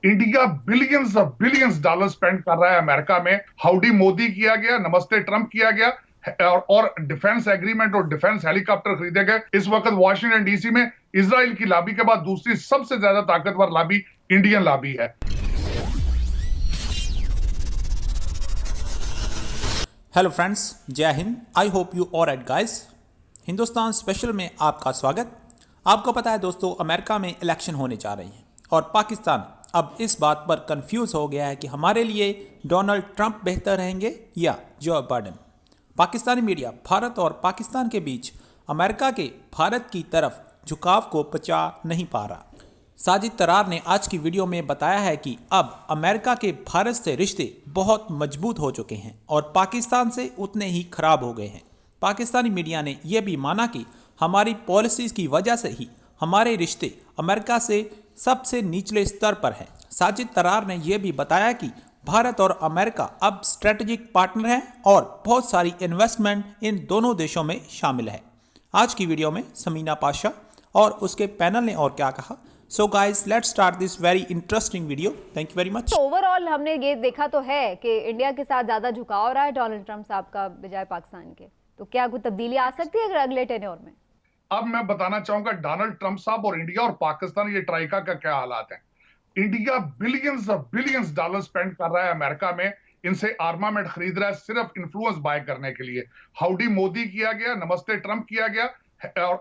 India billions dollar spend कर रहा है अमेरिका में। हाउडी मोदी किया गया, नमस्ते ट्रंप किया गया, और डिफेंस एग्रीमेंट और डिफेंस हेलीकॉप्टर खरीदे गए। इस वक्त वॉशिंगटन डीसी में इसराइल की लॉबी के बाद दूसरी सबसे ज्यादा ताकतवर लॉबी इंडियन लॉबी है। हेलो फ्रेंड्स, जय Hind. I hope you all right guys. Hindustan special में आपका स्वागत। आपको पता है दोस्तों, अमेरिका में इलेक्शन होने जा रही हैं और पाकिस्तान अब इस बात पर कंफ्यूज हो गया है कि हमारे लिए डोनाल्ड ट्रंप बेहतर रहेंगे या Joe Biden. Pakistani media Bharat और पाकिस्तान के बीच अमेरिका के भारत की तरफ झुकाव को बचा नहीं पा रहा। साजिद तरार ने आज की वीडियो में बताया है कि अब अमेरिका के भारत से रिश्ते बहुत मजबूत हो चुके हैं और पाकिस्तान से उतने ही खराब हो गए हैं। पाकिस्तानी मीडिया ने यह भी माना कि हमारी पॉलिसीज़ की वजह से ही हमारे रिश्ते अमेरिका से सबसे निचले स्तर पर हैं। साजिद तरार ने यह भी बताया कि भारत और अमेरिका अब स्ट्रेटेजिक पार्टनर हैं और बहुत सारी इन्वेस्टमेंट इन दोनों देशों में शामिल है। आज की वीडियो में समीना पाशा और उसके पैनल ने और क्या कहा। So guys, let's start this very interesting video. Thank you very much. तो ओवरऑल हमने ये देखा तो है कि इंडिया के साथ ज्यादा झुकाव रहा है डोनाल्ड ट्रंप साहब का बजाय पाकिस्तान के। तो क्या कोई तब्दीली आ सकती है अगर अगले टेन्योर में? अब मैं बताना चाहूंगा डोनाल्ड ट्रंप साहब और इंडिया और पाकिस्तान, ये ट्राइका का क्या हालात है। इंडिया बिलियंस डॉलर स्पेंड कर रहा है अमेरिका में, इनसे आर्मामेंट खरीद रहा है सिर्फ इन्फ्लुएंस बाय करने के लिए। हाउडी मोदी किया गया, नमस्ते ट्रंप किया गया,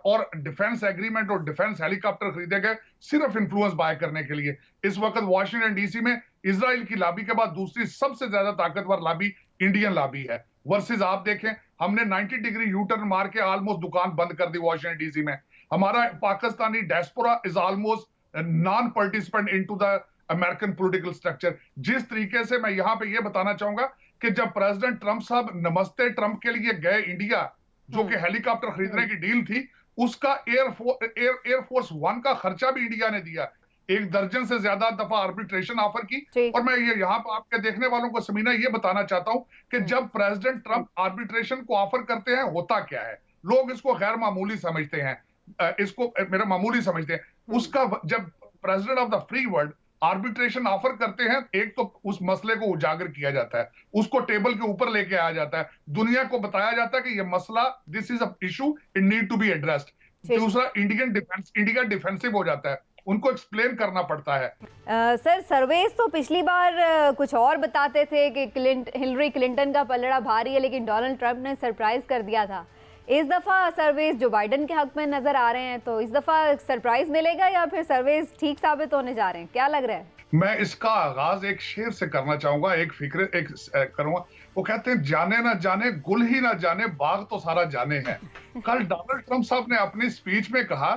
और डिफेंस एग्रीमेंट और डिफेंस हेलीकॉप्टर खरीदे गए सिर्फ इन्फ्लुएंस बाय करने के लिए। इस वक्त वॉशिंगटन डीसी में इसराइल की लॉबी के बाद दूसरी सबसे ज्यादा ताकतवर लॉबी इंडियन लॉबी है। वर्सेस आप देखें, हमने 90 डिग्री यू टर्न मार के ऑलमोस्ट दुकान बंद कर दी वॉशिंगटन डीसी में। हमारा Pakistani diaspora is almost non participant into the American political structure. जिस तरीके से मैं यहां पे ये बताना चाहूंगा कि जब प्रेसिडेंट ट्रंप साहब नमस्ते ट्रंप के लिए गए इंडिया, जो कि हेलीकॉप्टर खरीदने की डील थी, उसका एयरफोर्स वन का खर्चा भी इंडिया ने दिया। 1 दर्जन से ज्यादा दफा आर्बिट्रेशन ऑफर की। और मैं ये यहाँ पर आपके देखने वालों को समीना ये बताना चाहता हूं कि जब प्रेसिडेंट ट्रंप आर्बिट्रेशन को ऑफर करते हैं, होता क्या है। लोग इसको गैर मामूली समझते हैं, इसको मेरा मामूली समझते हैं। उसका जब president of the free world arbitration offer करते हैं, एक तो उस मसले को उजागर किया जाता है, उसको टेबल के ऊपर लेके आया जाता है, दुनिया को बताया जाता है कि ये मसला, this is a issue, it need to be addressed. दूसरा, इंडिया डिफेंसिव हो जाता है, उनको एक्सप्लेन करना पड़ता है। सर, सर्वेस तो पिछली बार कुछ और बताते थे कि हिलरी क्लिंटन का पलड़ा भारी है, लेकिन डोनाल्ड ट्रंप ने सरप्राइज कर दिया था। इस दफा सर्वेस जो बाइडेन के हक में नजर आ रहे हैं, तो इस दफा सरप्राइज मिलेगा या फिर सर्वेस ठीक साबित होने जा रहे हैं? क्या लग रहा है? मैं इसका आगाज एक शेर से करना चाहूंगा, एक करूंगा। वो कहते हैं, जाने ना जाने गुल ही ना जाने, बाग तो सारा जाने है। कल डोनाल्ड ट्रंप साहब ने अपनी स्पीच में कहा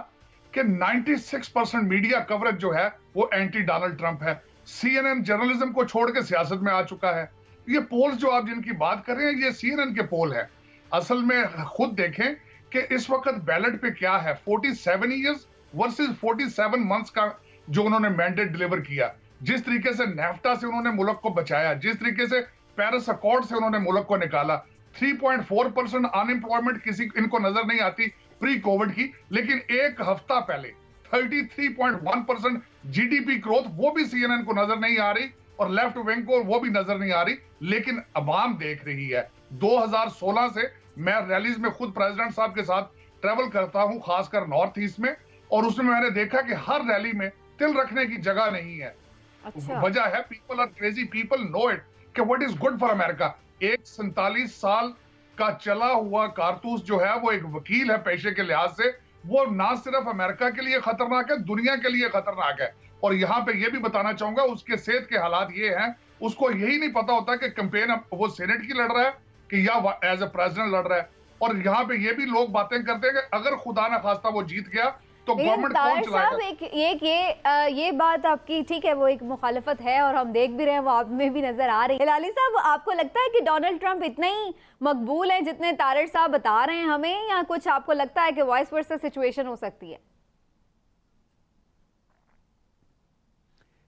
कि 96% मीडिया कवरेज जो है वो एंटी डोनाल्ड ट्रंप है। CNN जर्नलिज्म को छोड़ के सियासत में आ चुका है। ये पोल्स जो आप जिनकी बात कर रहे हैं, ये CNN के पोल है। असल में खुद देखें कि इस वक्त बैलेट पे क्या है। 47 ईयर्स वर्सेस 47 मंथ्स का जो उन्होंने मैंडेट डिलीवर किया। जिस तरीके से नेफ्टा से उन्होंने मुल्क को बचाया, जिस तरीके से पेरिस अकॉर्ड से उन्होंने मुल्क को निकाला। 3.4% अनएम्प्लॉयमेंट किसी इनको नजर नहीं आती प्री कोविड की, लेकिन एक हफ्ता पहले 33.1% जीडीपी ग्रोथ, वो भी CNN को नजर नहीं आ रही और लेफ्ट विंग को वो भी नजर नहीं आ रही, लेकिन अवाम देख रही है। 2016 से मैं रैलीज में खुद प्रेसिडेंट साहब के साथ ट्रेवल करता हूं, खासकर नॉर्थ ईस्ट में, और उसमें मैंने देखा कि हर रैली में तिल रखने की जगह नहीं है। अच्छा। वजह है, people are crazy, people know it कि what is good for America. एक 47 साल का चला हुआ कारतूस जो है, वो एक वकील है पेशे के लिहाज से, वो ना सिर्फ अमेरिका के लिए खतरनाक है, दुनिया के लिए खतरनाक है। और यहाँ पे ये भी बताना चाहूंगा, उसके सेहत के हालात ये हैं, उसको यही नहीं पता होता कि कैंपेन वो सेनेट की लड़ रहा है कि या एज ए प्रेसिडेंट लड़ रहा है। और यहाँ पे ये भी लोग बातें करते हैं कि अगर खुदा ना खास्ता वो जीत गया तो गवर्नमेंट कौन चलाएगा। ये बात आपकी ठीक है, वो एक मुखालफत है और हम देख भी रहे हैं, वो आप में भी नजर आ रही है। हिलाली साहब, आपको लगता है कि डोनाल्ड ट्रंप इतने ही मकबूल हैं जितने तारिर साहब बता रहे हैं हमें, या कुछ आपको लगता है कि वॉइस वर्सा सिचुएशन हो सकती है?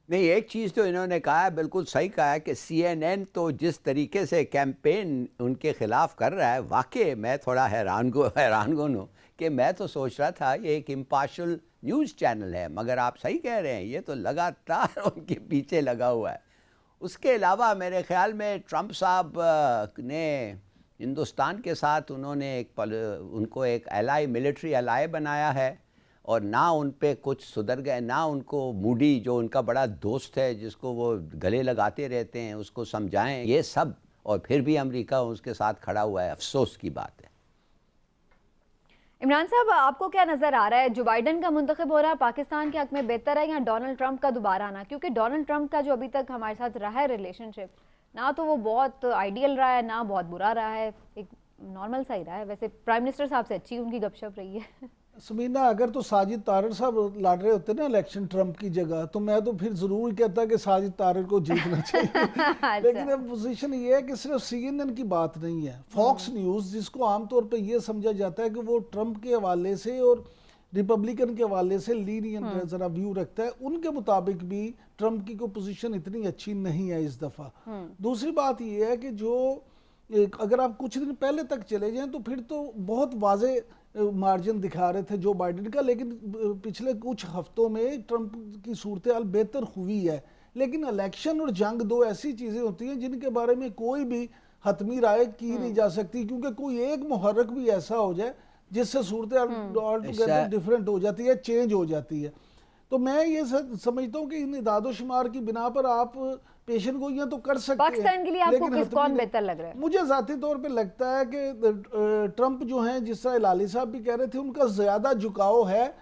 नहीं, एक चीज़ तो इन्होंने कहा है, बिल्कुल सही कहा है कि CNN तो जिस तरीके से कैंपेन उनके खिलाफ कर रहा है, वाकई मैं थोड़ा हैरान हूँ कि मैं तो सोच रहा था ये एक इम्पार्शल न्यूज़ चैनल है, मगर आप सही कह रहे हैं, ये तो लगातार उनके पीछे लगा हुआ है। उसके अलावा मेरे ख्याल में ट्रंप साहब ने हिंदुस्तान के साथ उनको एक एलाई, मिलिट्री एलाई बनाया है, और ना उन पे कुछ सुधर गए, ना उनको मूडी जो उनका बड़ा दोस्त है जिसको वो गले लगाते रहते हैं उसको समझाएं ये सब, और फिर भी अमेरिका उसके साथ खड़ा हुआ है। अफसोस की बात है। इमरान साहब, आपको क्या नज़र आ रहा है, जो बाइडन का मुंतखब हो रहा है पाकिस्तान के हक में बेहतर है या डोनाल्ड ट्रंप का दोबारा आना? क्योंकि डोनाल्ड ट्रंप का जो अभी तक हमारे साथ रहा है रिलेशनशिप, ना तो वो बहुत आइडियल रहा है ना बहुत बुरा रहा है, एक नॉर्मल सा ही रहा है। वैसे प्राइम मिनिस्टर साहब से अच्छी उनकी गपशप रही है। समीना, अगर तो साजिद तारर साहब लड़ रहे होते ना इलेक्शन ट्रंप की जगह, तो मैं तो फिर ज़रूर कहता कि साजिद तारर को जीतना चाहिए। लेकिन अब पोजीशन ये है कि सिर्फ CNN की बात नहीं है, फॉक्स न्यूज़ जिसको आमतौर पर यह समझा जाता है कि वो ट्रंप के हवाले से और रिपब्लिकन के हवाले से लीनियंट ज़रा व्यू रखता है, उनके मुताबिक भी ट्रंप की कोई पोजीशन इतनी अच्छी नहीं है इस दफ़ा। दूसरी बात यह है कि जो अगर आप कुछ दिन पहले तक चले जाएं तो फिर तो बहुत वाजे मार्जिन दिखा रहे थे जो बाइडेन का, लेकिन पिछले कुछ हफ्तों में ट्रंप की सूरत हाल बेहतर हुई है। लेकिन इलेक्शन और जंग दो ऐसी चीज़ें होती हैं जिनके बारे में कोई भी हतमी राय की नहीं जा सकती, क्योंकि कोई एक मुहर्रक भी ऐसा हो जाए जिससे सूरत हाल डिफरेंट हो जाती है, चेंज हो जाती है। तो मैं ये समझता हूँ कि इन इदादो-शुमार की बिना पर आप पेशन गोइयां तो कर सकते हैं। पाकिस्तान के लिए आपको कौन बेहतर लग रहा है? मुझे ज़ाती तौर पे लगता है कि ट्रंप जो हैं, जिस तरह हिलाली साहब भी कह रहे थे, उनका ज़्यादा झुकाव है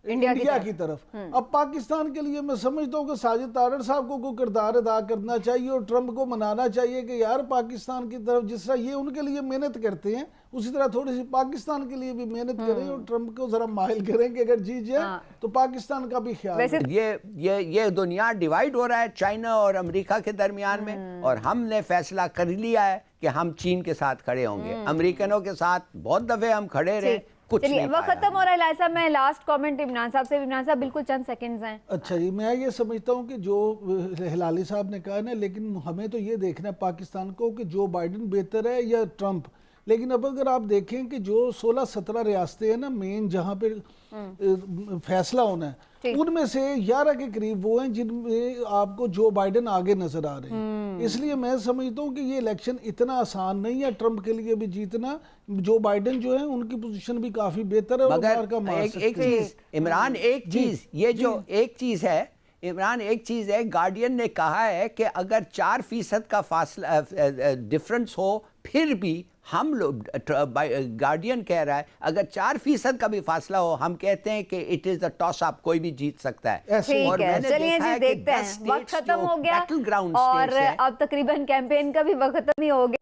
इंडिया की तरफ। अब पाकिस्तान के लिए मैं समझता हूँ कि साजिद तारर साहब को कोई किरदार अदा करना चाहिए और ट्रंप को मनाना चाहिए कि यार पाकिस्तान की तरफ जिस तरह ये उनके लिए मेहनत करते हैं उसी तरह थोड़ी सी पाकिस्तान के लिए भी मेहनत करें और ट्रंप को जरा माहिल करें कि अगर जीत जाए तो पाकिस्तान का भी ख्याल। ये दुनिया डिवाइड हो रहा है चाइना और अमेरिका के दरमियान में, और हमने फैसला कर लिया है कि हम चीन के साथ खड़े होंगे। अमेरिकनों के साथ बहुत दफे हम खड़े रहे, चलिए वक्त खत्म हो रहा है। लाल साहब, मैं लास्ट कमेंट इमरान साहब से, इमरान साहब बिल्कुल चंद सेकंड्स हैं। अच्छा जी, मैं ये समझता हूँ कि जो हिलाली साहब ने कहा ना, लेकिन हमें तो ये देखना है पाकिस्तान को कि जो बाइडेन बेहतर है या ट्रंप। लेकिन अब अगर आप देखें कि जो 16-17 रियासतें हैं ना मेन जहाँ पे फैसला होना है, उनमें से 11 के करीब वो हैं जिनमें आपको जो बाइडेन आगे नजर आ रहे हैं। इसलिए मैं समझता हूँ कि ये इलेक्शन इतना आसान नहीं है ट्रंप के लिए भी जीतना। जो बाइडेन जो है उनकी पोजीशन भी काफी बेहतर है। मगर एक चीज इमरान, एक चीज ये जो एक चीज है इमरान, एक चीज है, गार्डियन ने कहा है कि अगर 4% का फासला डिफरेंस हो फिर भी हम लोग, गार्डियन कह रहा है अगर 4% का भी फासला हो, हम कहते हैं कि it is the toss up, कोई भी जीत सकता है। ठीक है, चलिए जी देखते हैं, वक्त खत्म हो गया और अब तकरीबन कैंपेन का भी वक्त खत्म ही हो गया।